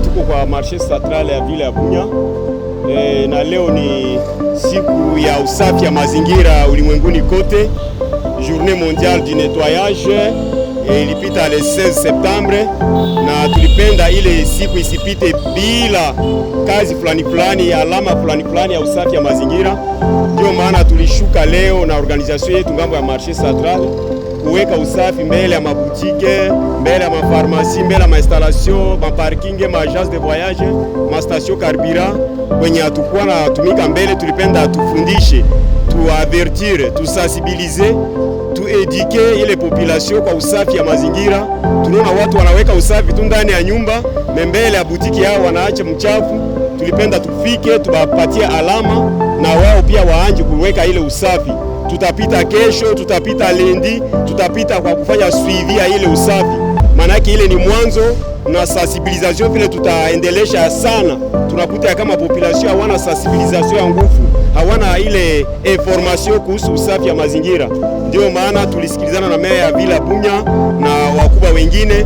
Tuko kwa marché central ya vile ya Bunya na leo ni siku ya usafi ya mazingira ulimwenguni kote, journée mondiale du nettoyage. Ilipita le 16 septembre na tulipenda ile siku isipite bila kazi fulani alama fulani ya usafi ya mazingira. Ndio maana tulishuka leo na organisation yetu ngambo ya marché central kuweka usafi mbele ya mabutike, mbele ya mafarmasi, mbele ya mainstallation, maparking, maagence de voyage, mastation carburant. Kwenye hatukuwa na tumika mbele, tulipenda tufundishe, tuavertire, tusensibilize, tuedike ile population kwa usafi ya mazingira. Tunaona watu wanaweka usafi tu ndani ya nyumba, mbele ya butiki yao wanaacha mchafu. Tulipenda tufike, tubapatie alama na wao pia waanje kuweka ile usafi. Tutapita kesho, tutapita lendi, tutapita kwa kufanya suivi ya ile usafi. Manake ile ni mwanzo na sensibilisation vile tutaendelesha sana. Tunakuta kama population hawana sensibilisation ya nguvu, hawana ile information kuhusu usafi ya mazingira. Ndio maana tulisikilizana na meya ya Vila Bunya na wakubwa wengine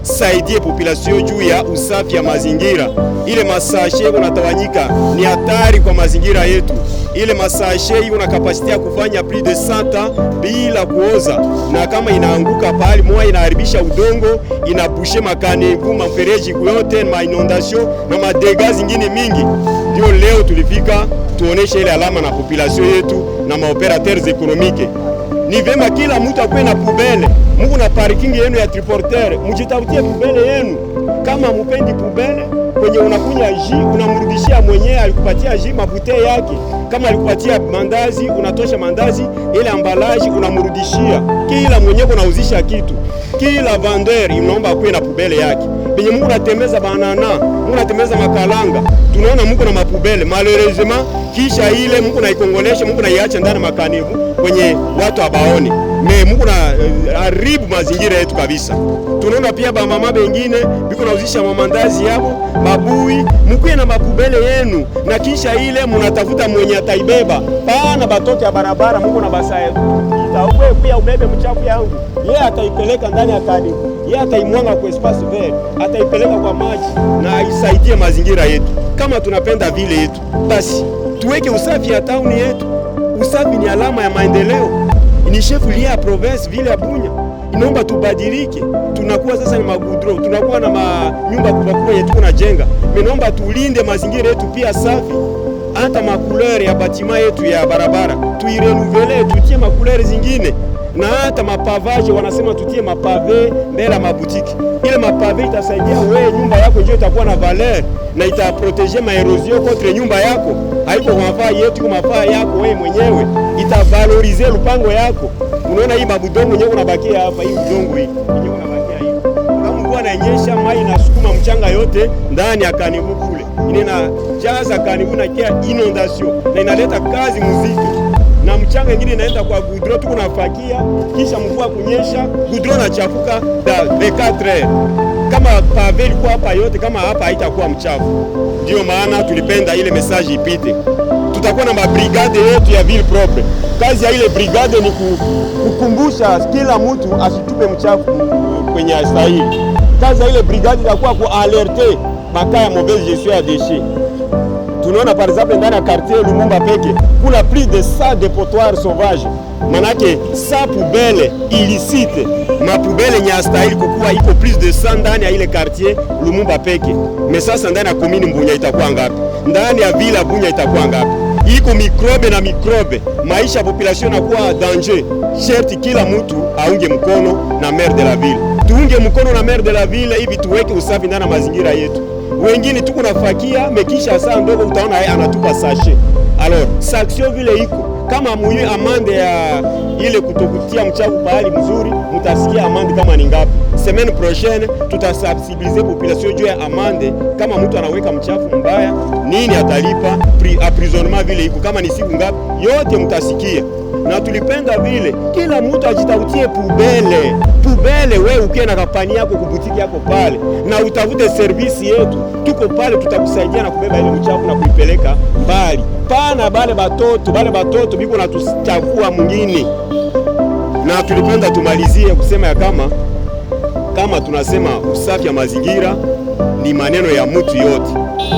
tusaidie population juu ya usafi ya mazingira. Ile masashe unatawanyika ni hatari kwa mazingira yetu. Ile masashe iko na kapasiti ya kufanya plus de 100 bila kuoza, na kama inaanguka pale moja inaharibisha udongo, inabushe makanevu, mafereji yote, ma inondation na madega zingine mingi. Ndio leo tulifika tuoneshe ile alama na population yetu na maoperateurs économiques. Ni vema kila mtu akwe na pubele. Mungu na parking yenu ya triporter, mjitafutie pubele yenu. Kama mupendi pubele, kwenye unakunya ji unamrudishia mwenyewe alikupatia ji mabute yake. Kama alikupatia mandazi unatosha mandazi, ile ambalaji unamrudishia. Kila mwenyewe unauzisha kitu, kila vendeur unaomba akwe na pubele yake. Benye Mungu natembeza banana, Mungu natembeza makalanga, tunaona Mungu na mapubele. Malheureusement kisha ile Mungu naikongolesha, Mungu naiacha ndani makanevu kwenye watu abaone. Mungu na haribu mazingira yetu kabisa. Tunaona pia ba mama bengine biko nauzisha mamandazi yao, mabui, mkuye na mapubele yenu na kisha ile mnatafuta mwenye ataibeba. Bana batoke ya barabara, Mungu na basaya. Itawe pia ubebe mchafu yangu. Yeye ataipeleka ndani ya kadi. Yeye ataimwanga kwa espace vert, ataipeleka kwa maji na isaidie mazingira yetu. Kama tunapenda vile yetu, basi tuweke usafi ya town yetu. Usafi ni alama ya maendeleo. Ni chef ya province vile ya Bunya. Inaomba tubadilike. Tunakuwa sasa ni magudro, tunakuwa na nyumba kubwa yetu tunajenga. Inaomba tulinde mazingira yetu pia safi. Hata makulere ya batima yetu ya barabara tuirenuvele, tutie makulere zingine. Na hata mapavage wanasema tutie mapave mbele ya mabutiki. Ile mapave itasaidia wewe, nyumba yako ndio itakuwa na valeur na itaproteger maerosion contre nyumba yako. Haiko kwa mafaa yetu, kwa mafaa yako wewe mwenyewe. Itavaloriser lupango yako. Unaona hii mabudongo yenyewe unabakia hapa, hii udongo hii yenyewe unabakia hivi. Kama mvua inanyesha, maji inasukuma mchanga yote ndani ya kanivu kule. Inena jaza kanivu na kia inondation na inaleta kazi muziki. Na mchanga ingine inaenda kwa gudro, tuko nafakia, kisha mvua kunyesha, gudro na chafuka da 24 heures. Kama pave ilikuwa hapa yote, kama hapa haitakuwa mchafu. Ndio maana tulipenda ile message ipite. Tutakuwa na mabrigade yetu ya ville propre. Kazi ya ile brigade ni kukumbusha kila mtu asitupe mchafu kwenye astahili. Kazi ya ile brigade itakuwa kualerte makaya mauvaise gestion ya déchets. Tunaona par exemple ndani ya quartier Lumumba peke kuna plus de 100 dépotoirs sauvages. Manake 100 poubelle illicite. Mapoubelle nyastahili kukua iko plus de 100 ndani ya ile quartier Lumumba peke. Mais sasa ndani ya commune Mbunya itakuwa ngapi? Ndani ya villa Bunya itakuwa ngapi? Iko mikrobe na mikrobe. Maisha ya population inakuwa danger. Sherti kila mtu aunge mkono na maire de la ville. Tuunge mkono na maire de la ville hivi tuweke usafi ndani ya mazingira yetu. Wengine tuko nafakia mekisha saa ndogo utaona yeye anatupa sachet. Alors, sanction vile iko Kama muyu amande ya ile kutokutia mchafu pahali mzuri, mutasikia amande kama ni ngapi. Semaine prochaine tutasensibiliser population juu ya amande. Kama mtu anaweka mchafu mbaya, nini atalipa, emprisonnement vile iko, kama ni siku ngapi, yote mtasikia. Na tulipenda vile kila mtu ajitafutie pubele. Wewe ukiwa na kampani yako kubutiki yako pale na utafute service yetu, tuko pale, tutakusaidia na kubeba ile mchafu na kuipeleka mbali. Pana bale batoto biko na tuchafua mwingine. Na tulipenda tumalizie kusema ya kama tunasema usafi ya mazingira ni maneno ya mtu yote.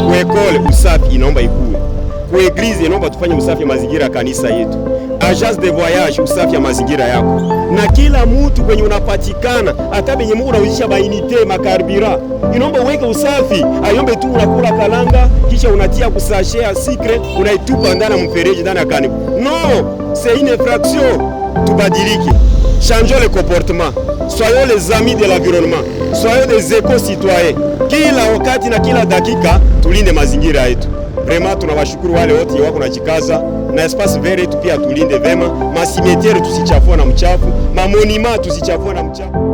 Kuekole usafi inaomba ikuwe, kueglize inaomba tufanye usafi ya mazingira kanisa yetu, agence de voyage usafi ya mazingira yako, na kila mtu kwenye unapatikana, hata benye Mungu anauzisha bainite makarbira, inaomba uweke usafi. Ayombe tu unakula kalanga kisha unatia kusashe ya sikre unaitupa ndani ya mfereji ndani ya kanibu. Non, c'est une infraction. Tubadilike, changeons le comportement, soyons les amis de l'environnement, soyons des éco-citoyens. Kila wakati na kila dakika tulinde mazingira yetu. Vraiment tunawashukuru wale wote wako na jikaza na espace vert yetu pia tulinde vema, masimetiere tusichafue na mchafu, mamonima tusichafue na mchafu.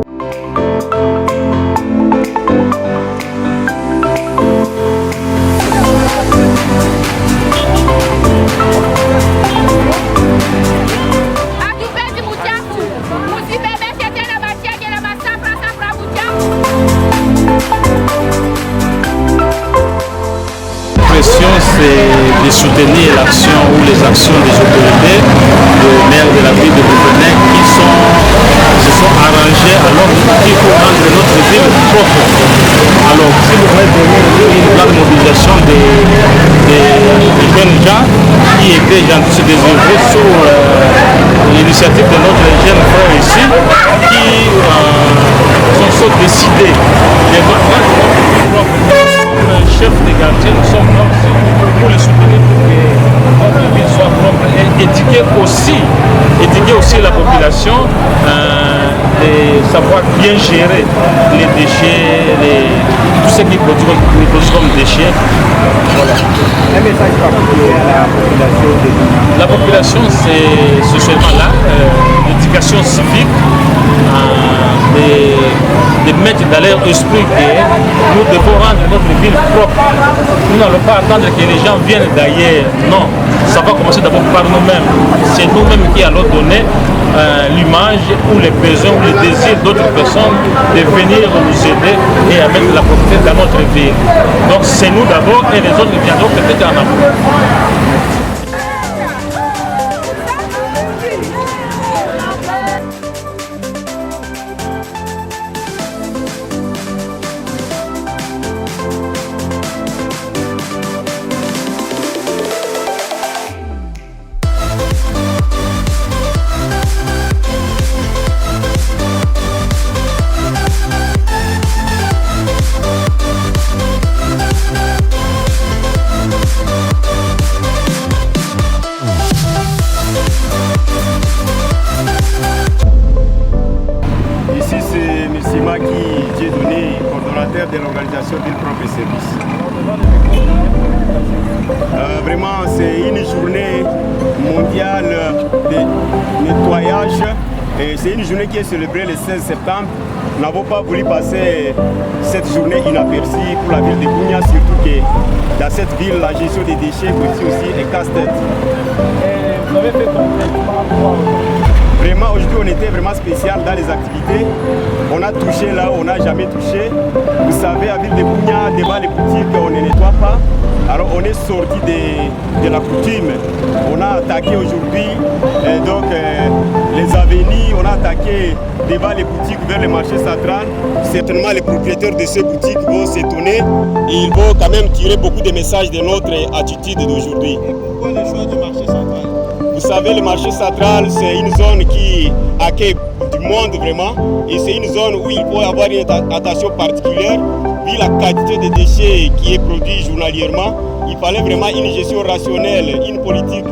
C'est de soutenir l'action ou les actions des autorités, des maires de la ville de Bouvenec qui se sont arrangés alors qu'il faut rendre notre ville propre. Alors, si vous voulez donner une grande mobilisation des jeunes gens qui étaient gentils se désœuvrer sous l'initiative de notre jeune frère ici, qui sont décidés. Chef de quartier, nous sommes là pour les soutenir pour que notre ville soit propre et éduquer aussi la population de savoir bien gérer les déchets, tout ce qui produit comme déchets. Voilà. Un message particulier à la population? La population, c'est seulement là, l'éducation civique, de mettre dans leur esprit que nous devons rendre notre ville propre. Nous n'allons pas attendre que les gens viennent d'ailleurs. Non, ça va commencer d'abord par nous-mêmes. C'est nous-mêmes qui allons donner l'image ou les besoins ou les désirs d'autres personnes de venir nous aider et à mettre la propreté dans notre ville. Donc c'est nous d'abord et les autres viendront peut-être en après. De l'organisation Ville Propre et Service. Vraiment, c'est une journée mondiale de nettoyage et c'est une journée qui est célébrée le 16 septembre. Nous n'avons pas voulu passer cette journée inaperçue pour la ville de Bunia, surtout que dans cette ville, la gestion des déchets aussi est casse-tête. Vous avez fait Vraiment, aujourd'hui, on était vraiment spécial dans les activités. On a touché là où on n'a jamais touché. Vous savez, à Ville de Bunia, devant les boutiques, on ne nettoie pas. Alors, on est sorti de la coutume. On a attaqué aujourd'hui les avenues. On a attaqué devant les boutiques vers le marché central. Certainement, les propriétaires de ces boutiques vont s'étonner. Et ils vont quand même tirer beaucoup de messages de notre attitude d'aujourd'hui. Pourquoi le choix du marché central? Vous savez, le marché central, c'est une zone qui accueille du monde vraiment. Et c'est une zone où il faut avoir une attention particulière. Vu la quantité de déchets qui est produit journalièrement, il fallait vraiment une gestion rationnelle, une politique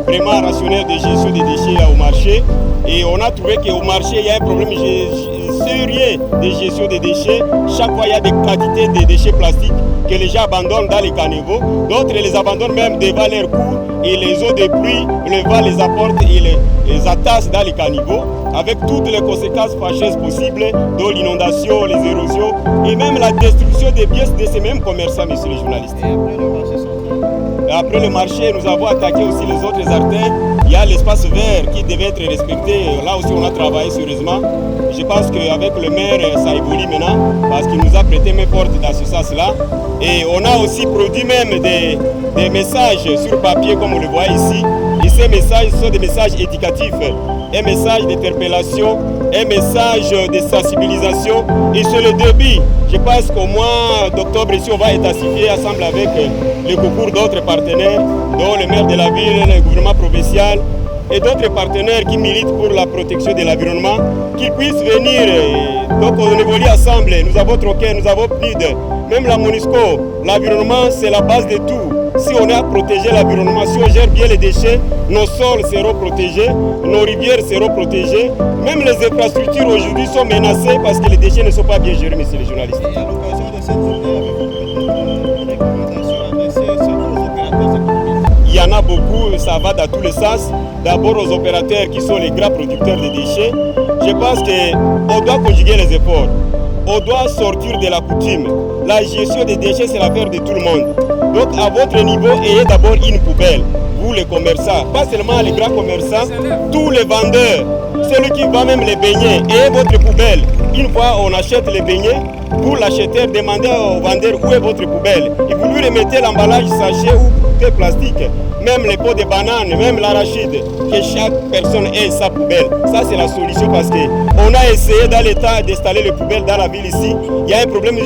vraiment rationnelle de gestion des déchets au marché. Et on a trouvé qu'au marché, il y a un problème sur sérieux de gestion des déchets. Chaque fois, il y a des quantités de déchets plastiques que les gens abandonnent dans les caniveaux. D'autres les abandonnent même devant leur cours et les eaux de pluie, le vent les apporte et les attache dans les caniveaux avec toutes les conséquences fâcheuses possibles, dont l'inondation, les érosions et même la destruction des biens de ces mêmes commerçants, messieurs les journalistes. Et après le marché, nous avons attaqué aussi les autres artères. Il y a l'espace vert qui devait être respecté. Là aussi, on a travaillé sérieusement. Je pense qu'avec le maire, ça évolue maintenant parce qu'il nous a prêté main forte dans ce sens-là. Et on a aussi produit même des messages sur papier, comme vous le voyez ici. Et ces messages sont des messages éducatifs, un message d'interpellation, un message de sensibilisation. Et sur le début, je pense qu'au mois d'octobre, ici, on va intensifier ensemble avec le concours d'autres partenaires, dont le maire de la ville, le gouvernement provincial et d'autres partenaires qui militent pour la protection de l'environnement, qu'ils puissent venir. Donc on évolue ensemble, nous avons troqué, nous avons PNID, même la MONUSCO. L'environnement, c'est la base de tout. Si on a protégé l'environnement, si on gère bien les déchets, nos sols seront protégés, nos rivières seront protégées. Même les infrastructures aujourd'hui sont menacées parce que les déchets ne sont pas bien gérés, messieurs les journalistes. Et à l'occasion de cette journée, avez-vous une recommandation adressée aux opérateurs économiques? Il y en a beaucoup, ça va dans tous les sens. D'abord aux opérateurs qui sont les grands producteurs de déchets. Je pense qu'on doit conjuguer les efforts. On doit sortir de la coutume. La gestion des déchets, c'est l'affaire de tout le monde. Donc à votre niveau, ayez d'abord une poubelle. Vous les commerçants, pas seulement les grands commerçants, tous les vendeurs, celui qui vend même les beignets, ayez votre poubelle. Une fois on achète les beignets, pour l'acheteur, demandez au vendeur où est votre poubelle. Et vous lui remettez l'emballage sachet ou bouteille plastique, même les pots de bananes, même l'arachide, que chaque personne ait sa poubelle. Ça c'est la solution parce qu'on a essayé dans l'État d'installer les poubelles dans la ville ici. Il y a un problème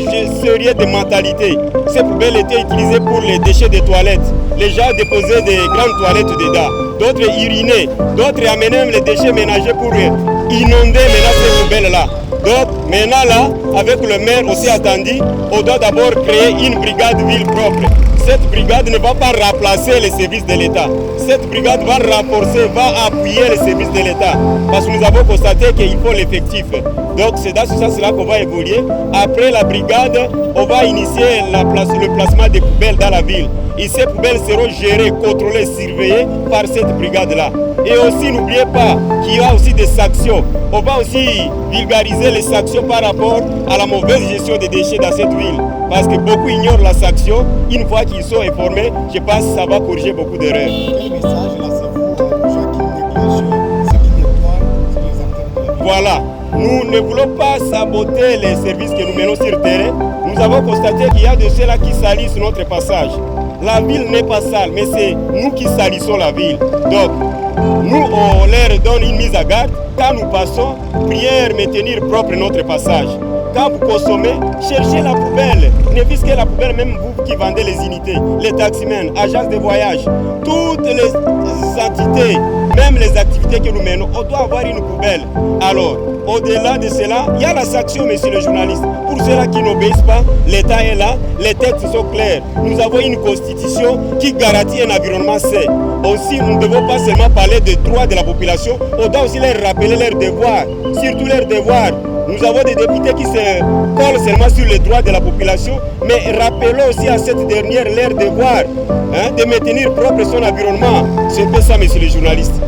sérieux de mentalité. Ces poubelles étaient utilisées pour les déchets des toilettes. Les gens déposaient des grandes toilettes dedans. D'autres urinaient, d'autres amenaient même les déchets ménagers pour inonder maintenant ces poubelles-là. Donc maintenant là, avec le maire aussi attendu, on doit d'abord créer une brigade ville propre. Cette brigade ne va pas remplacer les services de l'État. Cette brigade va renforcer, va appuyer les services de l'État. Parce que nous avons constaté qu'il faut l'effectif. Donc c'est dans ce sens-là qu'on va évoluer. Après la brigade, on va initier le placement des poubelles dans la ville. Et ces poubelles seront gérées, contrôlées, surveillées par cette brigade-là. Et aussi, n'oubliez pas qu'il y a aussi des sanctions. On va aussi vulgariser les sanctions par rapport à la mauvaise gestion des déchets dans cette ville. Parce que beaucoup ignorent la sanction. Une fois qu'ils sont informés, je pense que ça va corriger beaucoup d'erreurs. Quel message lancez-vous aux gens qui négligent ce qui nettoie sur les antennes de la ville? Voilà. Nous ne voulons pas saboter les services que nous menons sur le terrain. Nous avons constaté qu'il y a de ceux-là qui salissent notre passage. La ville n'est pas sale, mais c'est nous qui salissons la ville. Donc, nous, on leur donne une mise à garde. Quand nous passons, prière, maintenir propre notre passage. Quand vous consommez, cherchez la poubelle. Ne fisquez la poubelle, même vous qui vendez les unités, les taximens, agences de voyage, toutes les entités, même les activités que nous menons, on doit avoir une poubelle. Alors, au-delà de cela, il y a la sanction, messieurs les journalistes. Pour ceux-là qui n'obéissent pas, l'État est là, les textes sont clairs. Nous avons une constitution qui garantit un environnement sain. Aussi, nous ne devons pas seulement parler des droits de la population, on doit aussi leur rappeler leurs devoirs, surtout leurs devoirs. Nous avons des députés qui se collent seulement sur les droits de la population, mais rappelons aussi à cette dernière leur devoir de maintenir propre son environnement. C'est un peu ça, messieurs les journalistes.